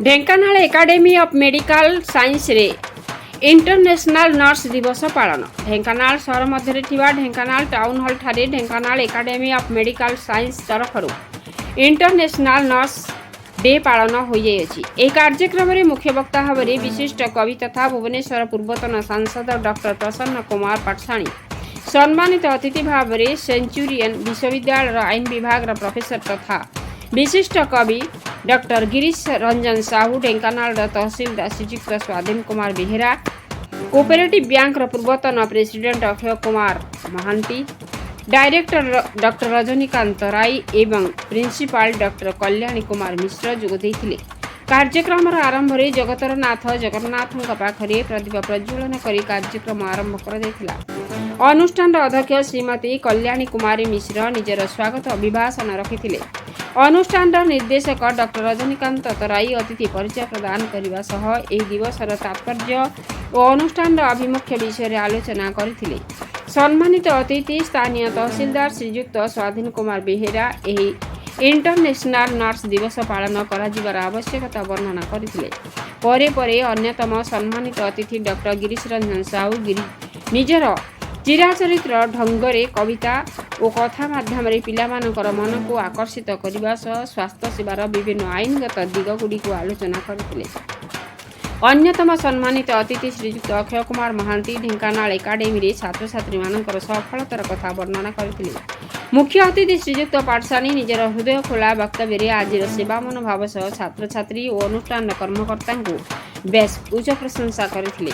Dhenkanal academy of medical science रे international nurse दिवस पालन। ढेंकानाल सहर मध्य ढेंकानाल टाउन हॉल ठारे Dhenkanal academy of medical science तरफ इंटरनेशनल नर्स डे पालन हो जाए। कार्यक्रम में मुख्य वक्ता भाव में विशिष्ट कवि तथा भुवनेश्वर पूर्वतन सांसद डॉक्टर प्रसन्न कुमार पाटसाणी, सम्मानित अतिथि भाव में सेंचुरियन विश्वविद्यालय आईन विभाग प्रोफेसर तथा विशिष्ट कवि doctor Girish Ranjan Sahu, Dhenkanal tehsildar Shriyukta Swadhin Kumar Behera, cooperative bank पूर्वतन president Akshay Kumar Mohanty, director doctor Rajnikant Ray एवं प्रिंसिपाल डॉक्टर कल्याणी कुमार मिश्र जोगदेइथिले। कार्यक्रम आरंभ में जगतर नाथ जगन्नाथ पाखरे प्रदीप प्रज्वलन कर कार्यक्रम आरंभ कर अनुष्ठान अध्यक्ष श्रीमती कल्याणी कुमारी मिश्र निजर स्वागत अभिभाषण रखिथिले। अनुष्ठान निर्देशक डॉक्टर रजनीकांत राय अतिथि परिचय प्रदान करने सह एही दिवसर तात्पर्य और अनुष्ठान अभिमुख्य विषय आलोचना करथिले। सम्मानित अतिथि स्थानीय तहसीलदार श्रीयुक्त स्वाधीन कुमार बेहेरा एही इंटरनेशनल नर्स दिवस पालन कर आवश्यकता वर्णना करथिले। परे परे अन्यतम सम्मानित अतिथि डॉक्टर गिरीश रंजन साहू निजर चिराचरित्र ढंगरे कविता और कथा माध्यम पिलामानकर मन को आकर्षित करने सह स्वास्थ्य सेवार विभिन्न आईनगत दिगगुड़ी को आलोचना करथिले। अन्यतम सम्मानित अतिथि श्रीयुक्त अक्षय कुमार महांती ढेंकानाल एकाडेमी रे छात्र छात्री मानकर सफलतार कथा वर्णना करथिले। मुख्य अतिथि श्रीयुक्त पाटसाणी निजर हृदय खोला वक्तव्य आज सेवा मनोभाव सह छात्र छात्री और अनुष्ठान कर्मकर्ता को बेस उच्च प्रशंसा करथिले।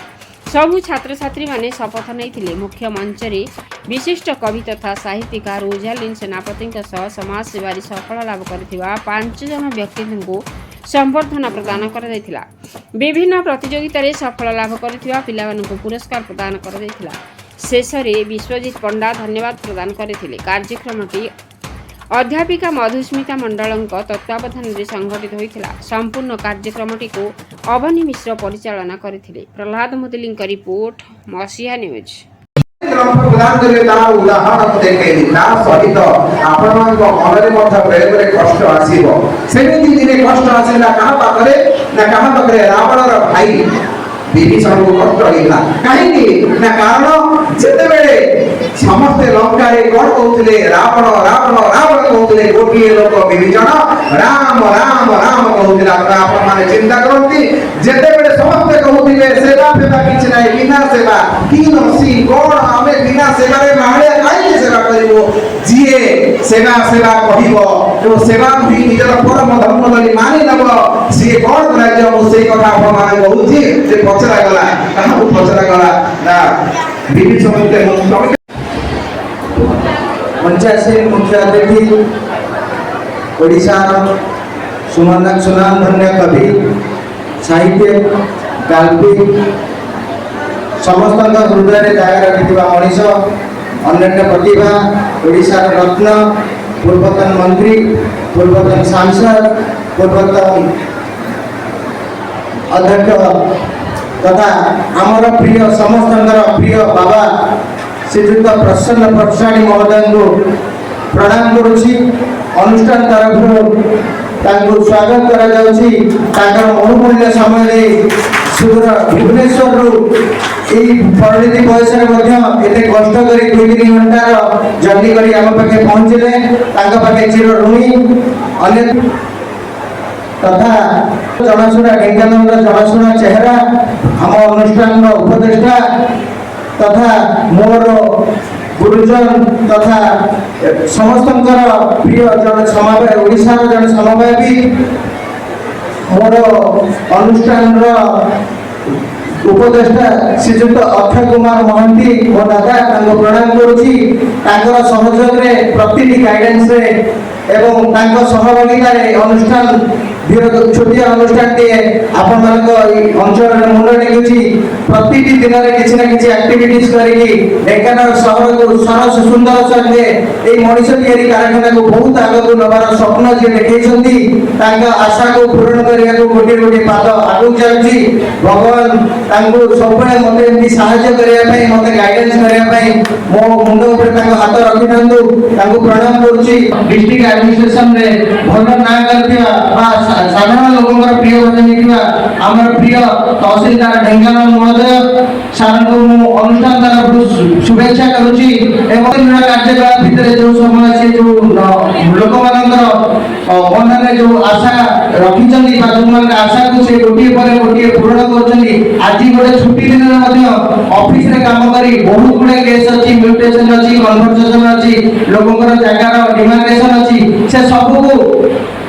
सबु छात्र छात्री माने शपथ नहीं। मुख्य मंच रे विशिष्ट कवि तथा साहित्यकार रोजालिन सेनापति सह समाज सेवारी सफल लाभ करथिबा 5 जन व्यक्ति को संबर्धना प्रदान कर दैथिला। विभिन्न प्रतियोगिता रे सफल लाभ करथिबा पिलामानकु पुरस्कार प्रदान कर दैथिला। शेष रे विश्वजीत पंडा धन्यवाद प्रदान करथिले। कार्यक्रमटी अध्यापिका मधुस्मिता मंडलଙ୍କ तत्वावधान संघटित होइथिला। संपूर्ण कार्यक्रमटी को अवनी मिश्र परिचालना करथिले। प्रहलाद मुदलिंग रिपोर्ट मसिया न्यूज। प्रदान करले ता उदाहरण देखैली ता सहित आपनक मनरे मध्य बेले बेले कष्ट आसीबो। सेमिति दिने कष्ट आसीला कहा पाखरे ना कहा पाखरे रावणर भाई विभीषण को कष्ट होइला काहेकि ना कारण जेते बेले समस्त लंका रे कोन कहउतले रावण रावण रावण कहउतले गोटिए लोक विभीषण राम राम राम कहउतले। आपण माने चिंता करंती जेते बेले समस्त कहउतले सेवा फेवा किछ नै बिना सेवा की नसी कोन आमे बिना सेवा रे माळे काई सेवा करिवो जिए सेवा सेवा कहिवो तो सेवा भी निजर परम धर्म धरि मानि नब से कोन राज्य मु से कथा आपण माने कहउची जे पचरा गला कहा पचरा गला ना विभीषण के पंचायत मुख्य अतिथि ओडिशा सुनाम धन्य कवि साहित्य गाल्पी समस्त हृदय में जगह रखि मनीष अन्य प्रतिभा ओडिशा रत्न पूर्वतन मंत्री पूर्वतन सांसद पूर्वतन अध्यक्ष तथा आमर प्रिय समस्त प्रिय बाबा श्रीयुक्त प्रसन्न पाटसाणी महोदय को प्रणाम करुछि। अनुष्ठान तरफ स्वागत करा बहुमूल्य समय सुदूर भुवनेश्वर परिणति बयस एते कष्ट कर 2-3 घंटार जर्नी कर आम पाखे पहुँचले पाखे चिर ऋणी अन्य तथा जनाशुना ढेंकानाल जनाशुना चेहरा आम अनुष्ठान उपदेष्टा तथा मोर गुरुजन तथा समस्त प्रिय जन समावेश ओडिशा जन समवाय भी मोर अनुष्ठान उपदेष्टा श्रीयुक्त अक्षय कुमार महांती मो दादा प्रणाम करुछि। सहयोग में प्रति गाइडेंस एवं सहभागिता अनुष्ठान छोटिया अनुष्ठान टे आपण अंचल मुंड टेकुछि। प्रति दिन में किसी ना किसी एक्टिविटीज करके ढेंकानाल सहर को सरस सुंदर संगे ए मनीष तैयारी कारखाना को बहुत आगे को नबार स्वप्न जे देखैछंती तांका आशा को पूर्ण करिया को गोटे गोटे पाद आगु जाउछि। भगवान तांको सबले मते एमि सहायता करिया पई मते गाइडेंस करिया पई मो मुंड ऊपर तांको हाथ रखिथांतु तांको प्रणाम करूछि। डिस्ट्रिक्ट एडमिनिस्ट्रेशन रे भल ना करथिया बा साधारण लोकंर प्रिय भजन आमर प्रिय तहसीलदार ढेंकानाल महोदय सार को अनुष्ठान तरफ शुभेच्छा करुच्ची कार्यकलाप भितर जो समय से जो लोक मन जो आशा रखी जो आशा को से गोटे पर गोटे पूरण कर आज गोटे छुट्टी दिन ऑफिस रे काम करी बहुत गुड़े केस अच्छी म्यूटेशन अच्छी कन्वर्सेशन अच्छी लोकंर जगार डिमांडेशन अच्छी से सब को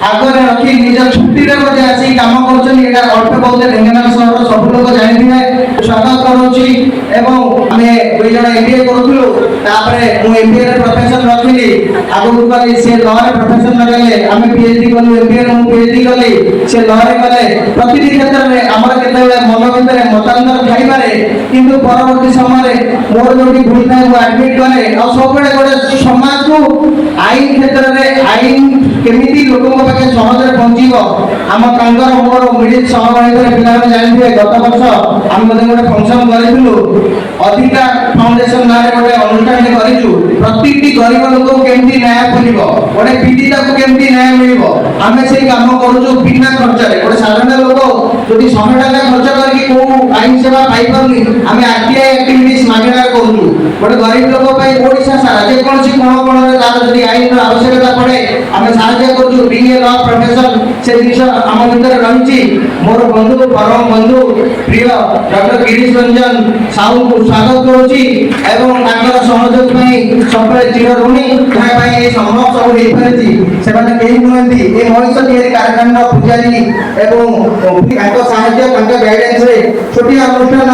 आगे रखी निज छुट्टी रे बजे आसी काम कर अल्प बहुत ढेंकानाल सहर सब लोग जानिथिबे स्वागत करूची एवं आमे दुई जण एमबीए करूथुलु तापरे मु एमबीए रे प्रोफेसर रखिली आगु कली से लॉ रे प्रोफेसर लगले आमे पीएचडी कलु एमबीए रे मु पीएचडी कली से लॉ रे गले प्रतिटी क्षेत्र रे हमर केतेबेले मन भितर मतांतर थाई पारे किंतु परवर्ती समय रे मोर जोटी भूल थाई मु एडमिट करे आ सब बेले गोटे समाज को आईन क्षेत्र रे आईन केमिति लोकन पाके सहज रे पहुंचीबो हम कांगर मोर मिडिल सहभागी रे पिला जानिथिबे गत वर्ष हम मते गोटे फंक्शन करिथिलु अधिकार फाउंडेशन नारे गोटे अनुष्ठान करिछु प्रतिटी गरीब लोक केमती न्याय मिलिबो गोटे पीड़िता को केमती न्याय मिलिबो आमे सेही काम करूछु बिना खर्च रे गोटे साधारण लोक जदि 100 टका खर्च करके को आईन सेवा पाई परनी आमे आरटीआई एक्टिविटीज मागेना करूछु गोटे गरीब लोक पई ओडिसा सारा जे कोनसी कोण रे तार जदि आईन रो आवश्यकता पड़े आमे सहायता करूछु बीए लॉ प्रोफेसर से जिनिस आम भितर रहिछि मोर बंधु परम बंधु प्रिय डॉक्टर गिरीश रंजन साहू को स्वागत करूची एवं तांकर सहयोग पई सबरे चिर ऋणी ताहा पई ए संभव सब हेई परछि सेमाने केही नुहंती ए मनीष तियारी कारखाना पूजारी एवं तांको सहायता तांको गाइडेंस रे छोटी अनुष्ठान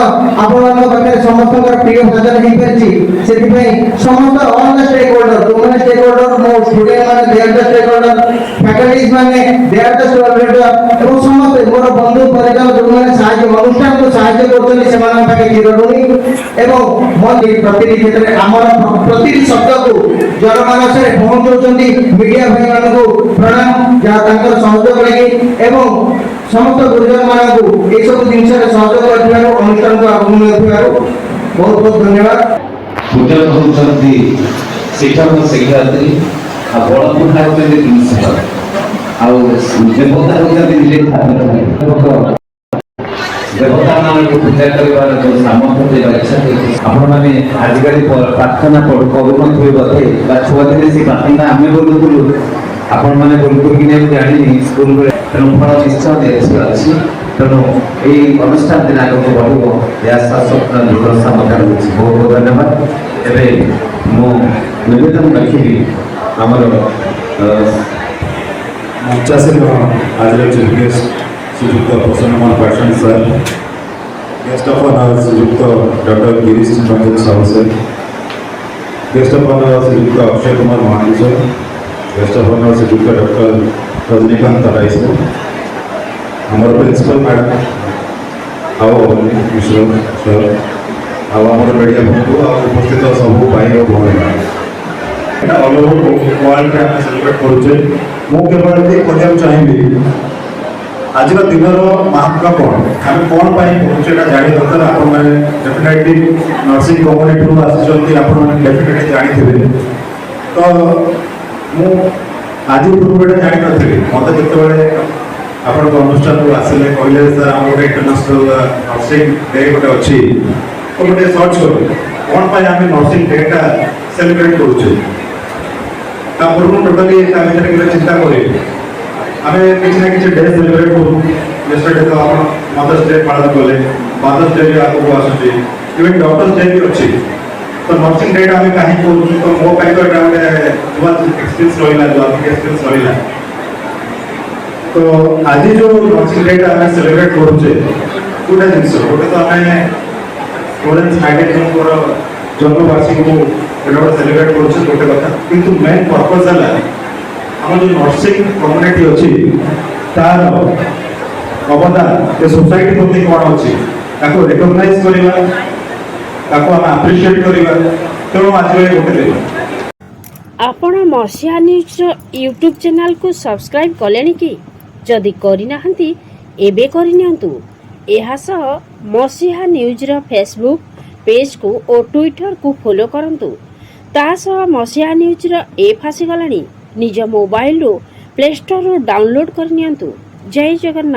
आपन पाखे समस्त प्रिय भजन हेई परछि सेति पई समस्त ऑल द स्टेक होल्डर जो स्टेक होल्डर मो स्टूडेंट माने they are the stakeholder faculties माने they are the stakeholder एवं समस्त मोर बंधु परिजन जो माने सहायता अनुष्ठान को सहायता करछन सेमान पाखे चिर ऋणी एवं मोदी प्रतिनिधि क्षेत्र में आमर प्रतिनिधि शब्द को जनमानस रे पहुंचौचंदी मीडिया भाई मान को प्रणाम जहाँ तांकर सहयोग लगी एवं समस्त गुरुजन मान को ए सब जिनिस रे सहयोग करथिबारो अनुष्ठान को आगमन करथिबारो बहुत बहुत धन्यवाद। पूजन होउछंती शिक्षक शिक्षार्थी आ बड़ पुठा होते प्रिंसिपल आउ देवता होते निजे छात्र देवता को पूजा कर जो सामर्थ्य इच्छा आपण मैंने आजिकल प्रार्थना करूनथे बोधे छुआ थे से प्रार्थना आम बोलूँ आपण मैंने बोलूँ कि नहीं जानी स्कूल तेणु फल निश्चय देश अच्छी तेणु यही अनुष्ठान दिन आगे बढ़ो यह स्वप्न दुर्दशा बहुत बहुत धन्यवाद। एवं मु निवेदन रखी आमर आज chief guest Shriyukta Prasanna Patan sir, guest of honour Shriyukta doctor Girish Ranjan Sahu sir, guest of honour Shriyukta Akshay Kumar Mohanty sir, guest of honour Shriyukta doctor Rajnikant Ray sir, हमारे प्रिंसिपल मैडम आओ मिश्र सर आमर मीडिया बंधु उपस्थित सब भाई और भौणी ऑल ओवर वर्ल्ड रे हम सेलिब्रेट करूचे मु केवल कहना चाहिए आज दिन महत्व कौन आम कौन पहुँचे जाणी दरकार आपण मैंने डेफिनेटली नर्सिंग कम्युनिटी आसुँच आप डेफिनेटली जानी तो मु आज पूर्व जानी नी मत जिते आपण अनुष्ठान को आसिले कहले सर आम गोटे इंटरनेशनल नर्सिंग डे गोटे अच्छी तो गोटे सर्च करूँ कौन आम नर्सिंग डेटा सेलिब्रेट करुचे पूर्व टोटाली चिंता करें आम किसी ना कि डे सेलिब्रेट करूँ जेस्टे तो आप मदर्स डे पालन कले मदर्स डे भी आगे आसूँ इवन डॉक्टर्स डे भी अच्छी तो नर्सिंग डे आम कहीं करूँ तो मो तो गोटे नुआ एक्सपीरियंस रहा लर्निंग एक्सपीरियंस रहा तो आज जो नर्सिंग डे आम सेलिब्रेट करुचे गोटे जिन गोटे तो आम फ्लोरेंस नाइटिंगेल जन्मवार्षिकी को सेलिब्रेट करुचे गोटे कथा किंतु मेन पर्पज है आम जो नर्सिंग कम्युनिटी अच्छी तार अवदान ए सोसाइटी प्रति कौन अच्छी रिकग्नाइज करवा आम आप्रिशिएट करवा तेणु आज गोटे दिन आपण मसीहा न्यूज यूट्यूब चैनल को सब्सक्राइब कले कि जदि करना एबे करनियंतु एहा सह मसीहा न्यूज रो फेसबुक पेज को और ट्विटर को फॉलो करंतु ता सह मसीहा न्यूज रो ऐप आसी गलानी निज मोबाइल रो प्ले स्टोर रो डाउनलोड करनियंतु ଜୟ ଜଗନ୍ନାଥ।